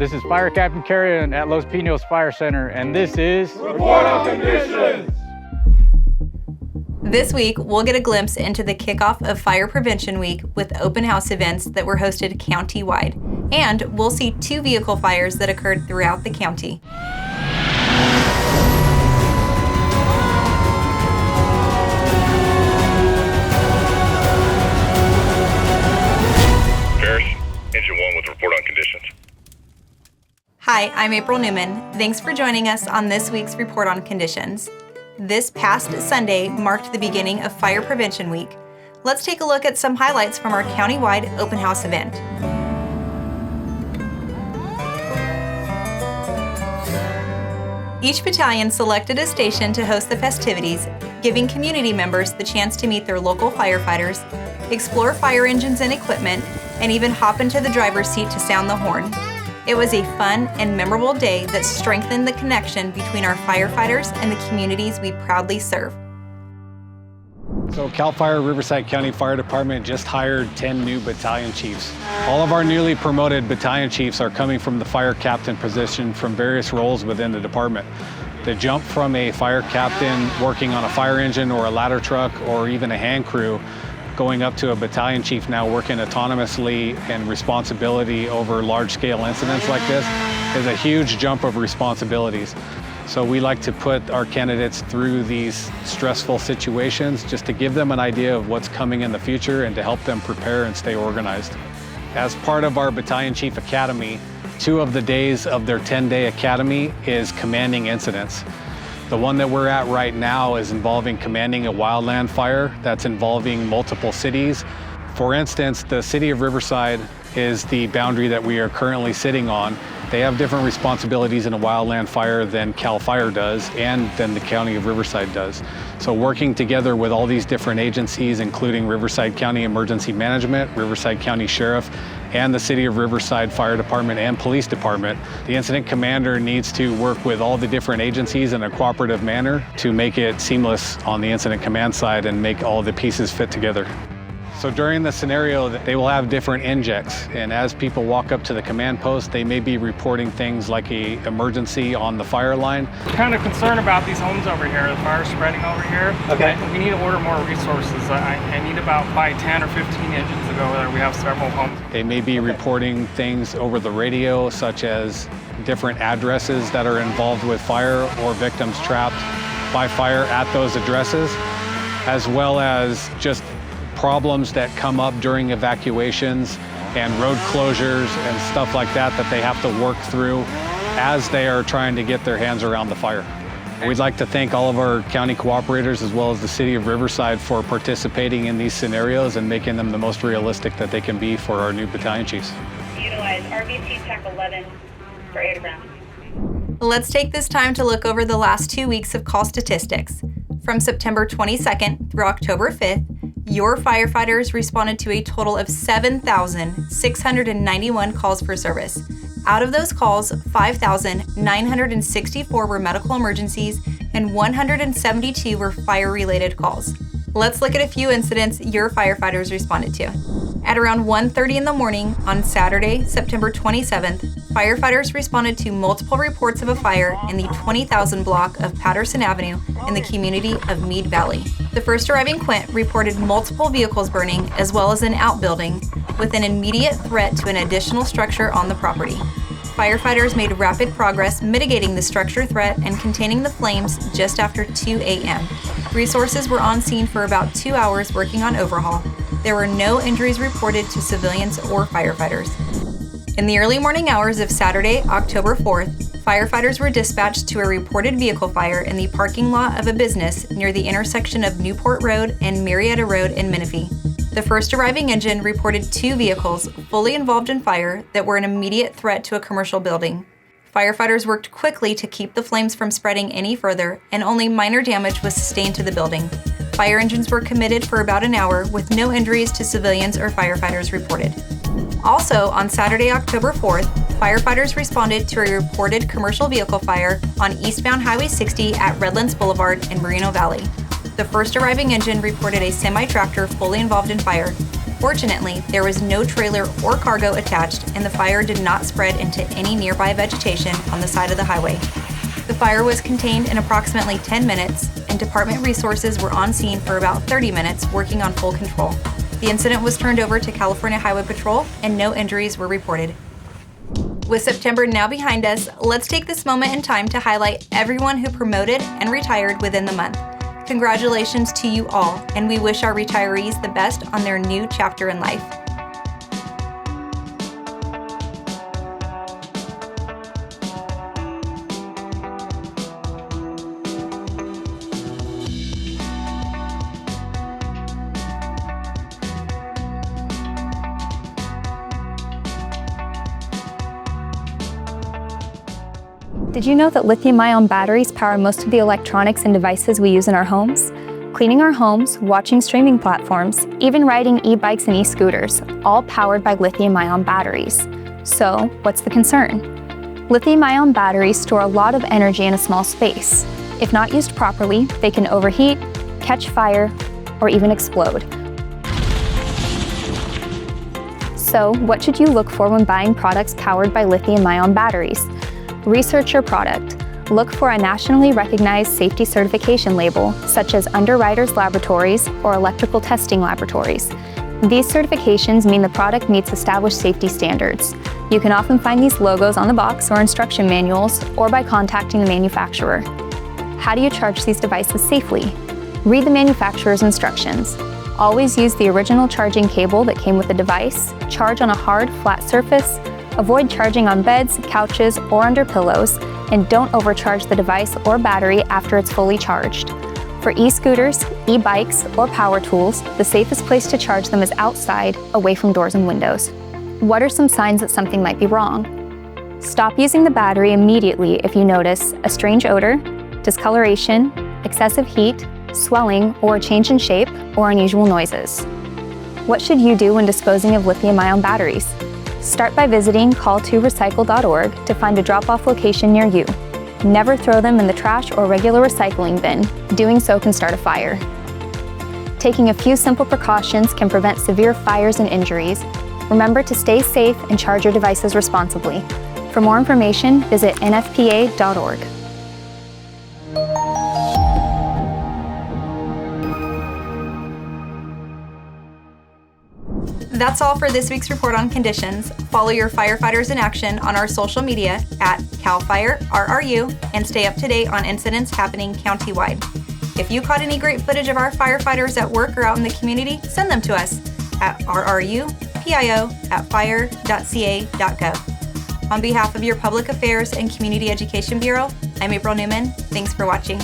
This is Fire Captain Carrion at Los Pinos Fire Center, and this is Report on Conditions! This week, we'll get a glimpse into the kickoff of Fire Prevention Week with open house events that were hosted county-wide. And we'll see 2 vehicle fires that occurred throughout the county. Engine 1 with report on conditions. Hi, I'm April Newman. Thanks for joining us on this week's Report on Conditions. This past Sunday marked the beginning of Fire Prevention Week. Let's take a look at some highlights from our county-wide open house event. Each battalion selected a station to host the festivities, giving community members the chance to meet their local firefighters, explore fire engines and equipment, and even hop into the driver's seat to sound the horn. It was a fun and memorable day that strengthened the connection between our firefighters and the communities we proudly serve. So CAL FIRE Riverside County Fire Department just hired 10 new battalion chiefs. All of our newly promoted battalion chiefs are coming from the fire captain position from various roles within the department. The jump from a fire captain working on a fire engine or a ladder truck or even a hand crew going up to a battalion chief now working autonomously and responsibility over large-scale incidents like this is a huge jump of responsibilities. So we like to put our candidates through these stressful situations just to give them an idea of what's coming in the future and to help them prepare and stay organized. As part of our Battalion Chief Academy, 2 of the days of their 10-day academy is commanding incidents. The one that we're at right now is involving commanding a wildland fire that's involving multiple cities. For instance, the city of Riverside is the boundary that we are currently sitting on. They have different responsibilities in a wildland fire than CAL FIRE does and than the county of Riverside does. So working together with all these different agencies, including Riverside County Emergency Management, Riverside County Sheriff, and the City of Riverside Fire Department and Police Department, the incident commander needs to work with all the different agencies in a cooperative manner to make it seamless on the incident command side and make all the pieces fit together. So during the scenario, they will have different injects, and as people walk up to the command post, they may be reporting things like an emergency on the fire line. I'm kind of concerned about these homes over here, the fire's spreading over here. Okay. We need to order more resources. I need about buy 10 or 15 engines to go there. We have several homes. They may be reporting things over the radio, such as different addresses that are involved with fire or victims trapped by fire at those addresses, as well as just problems that come up during evacuations and road closures and stuff like that that they have to work through as they are trying to get their hands around the fire. We'd like to thank all of our county cooperators as well as the City of Riverside for participating in these scenarios and making them the most realistic that they can be for our new battalion chiefs. Utilize RVC Tech 11 for air to ground. Let's take this time to look over the last 2 weeks of call statistics. From September 22nd through October 5th, your firefighters responded to a total of 7,691 calls for service. Out of those calls, 5,964 were medical emergencies and 172 were fire-related calls. Let's look at a few incidents your firefighters responded to. At around 1:30 in the morning on Saturday, September 27th, firefighters responded to multiple reports of a fire in the 20,000 block of Patterson Avenue in the community of Mead Valley. The first arriving Quint reported multiple vehicles burning as well as an outbuilding with an immediate threat to an additional structure on the property. Firefighters made rapid progress mitigating the structure threat and containing the flames just after 2 a.m. Resources were on scene for about 2 hours working on overhaul. There were no injuries reported to civilians or firefighters. In the early morning hours of Saturday, October 4th, firefighters were dispatched to a reported vehicle fire in the parking lot of a business near the intersection of Newport Road and Marietta Road in Menifee. The first arriving engine reported 2 vehicles fully involved in fire that were an immediate threat to a commercial building. Firefighters worked quickly to keep the flames from spreading any further, and only minor damage was sustained to the building. Fire engines were committed for about an hour with no injuries to civilians or firefighters reported. Also, on Saturday, October 4th, firefighters responded to a reported commercial vehicle fire on eastbound Highway 60 at Redlands Boulevard in Moreno Valley. The first arriving engine reported a semi-tractor fully involved in fire. Fortunately, there was no trailer or cargo attached, and the fire did not spread into any nearby vegetation on the side of the highway. The fire was contained in approximately 10 minutes, and department resources were on scene for about 30 minutes working on full control. The incident was turned over to California Highway Patrol, and no injuries were reported. With September now behind us, let's take this moment in time to highlight everyone who promoted and retired within the month. Congratulations to you all, and we wish our retirees the best on their new chapter in life. Did you know that lithium-ion batteries power most of the electronics and devices we use in our homes? Cleaning our homes, watching streaming platforms, even riding e-bikes and e-scooters, all powered by lithium-ion batteries. So, what's the concern? Lithium-ion batteries store a lot of energy in a small space. If not used properly, they can overheat, catch fire, or even explode. So, what should you look for when buying products powered by lithium-ion batteries? Research your product. Look for a nationally recognized safety certification label, such as Underwriters Laboratories or Electrical Testing Laboratories. These certifications mean the product meets established safety standards. You can often find these logos on the box or instruction manuals, or by contacting the manufacturer. How do you charge these devices safely? Read the manufacturer's instructions. Always use the original charging cable that came with the device, charge on a hard, flat surface, avoid charging on beds, couches, or under pillows, and don't overcharge the device or battery after it's fully charged. For e-scooters, e-bikes, or power tools, the safest place to charge them is outside, away from doors and windows. What are some signs that something might be wrong? Stop using the battery immediately if you notice a strange odor, discoloration, excessive heat, swelling, or a change in shape, or unusual noises. What should you do when disposing of lithium-ion batteries? Start by visiting call2recycle.org to find a drop-off location near you. Never throw them in the trash or regular recycling bin. Doing so can start a fire. Taking a few simple precautions can prevent severe fires and injuries. Remember to stay safe and charge your devices responsibly. For more information, visit nfpa.org. That's all for this week's Report on Conditions. Follow your firefighters in action on our social media at CAL FIRE RRU and stay up to date on incidents happening countywide. If you caught any great footage of our firefighters at work or out in the community, send them to us at rrupio@fire.ca.gov. On behalf of your Public Affairs and Community Education Bureau, I'm April Newman. Thanks for watching.